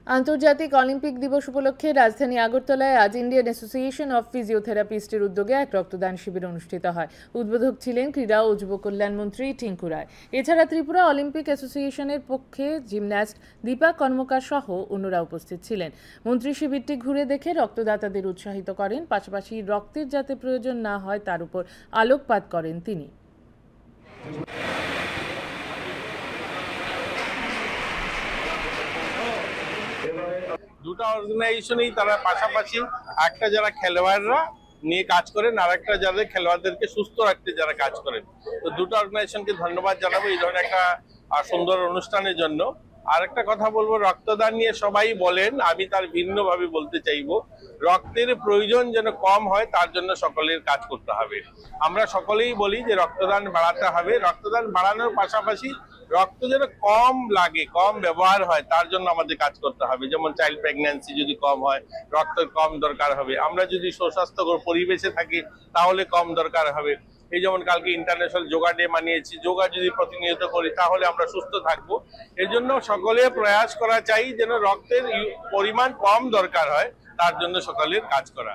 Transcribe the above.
আন্তর্জাতিক অলিম্পিক দিবস উপলক্ষে রাজধানী আগরতলায় আজ ইন্ডিয়ান অ্যাসোসিয়েশন অফ ফিজিওথেরাপিস্টের উদ্যোগে এক রক্তদান শিবির অনুষ্ঠিত হয়। উদ্বোধক ছিলেন ক্রীড়া ও যুব কল্যাণ মন্ত্রী টিঙ্কু রায়। এছাড়া ত্রিপুরা অলিম্পিক অ্যাসোসিয়েশনের পক্ষে জিমন্যাস্ট দীপা কর্মকার সহ অন্যরা উপস্থিত ছিলেন। মন্ত্রী শিবিরটি ঘুরে দেখে রক্তদাতাদের উৎসাহিত করেন, পাশাপাশি রক্তের যাতে প্রয়োজন না হয় তার উপর আলোকপাত করেন তিনি। দুটো অর্গানাইজেশনেই তারা পাশাপাশি একটা যারা খেলোয়াড়রা নিয়ে কাজ করেন আর একটা যাদের খেলোয়াড়দেরকে সুস্থ রাখতে যারা কাজ করেন। তো দুটো অর্গানাইজেশনকে ধন্যবাদ জানাবো এই ধরনের একটা সুন্দর অনুষ্ঠানের জন্য। আর একটা কথা বলবো, রক্তদান নিয়ে সবাই বলেন, আমি তার ভিন্নভাবে বলতে চাইবো, রক্তের প্রয়োজন যেন কম হয় তার জন্য সকলের কাজ করতে হবে। আমরা সকলেই বলি যে রক্তদান বাড়াতে হবে, রক্তদান বাড়ানোর পাশাপাশি রক্ত যেন কম লাগে, কম ব্যবহার হয় তার জন্য আমাদের কাজ করতে হবে। যেমন চাইল্ড প্রেগন্যান্সি যদি কম হয়, রক্ত কম দরকার হবে। আমরা যদি সুস্বাস্থ্যকর পরিবেশে থাকি তাহলে কম দরকার হবে। এই যেমন কালকে ইন্টারন্যাশনাল যোগা ডে মানিয়েছি, যোগা যদি প্রতিনিয়ত করি তাহলে আমরা সুস্থ থাকবো। এর জন্য সকলে প্রয়াস করা চাই যেন রক্তের পরিমাণ কম দরকার হয় তার জন্য সকলের কাজ করা।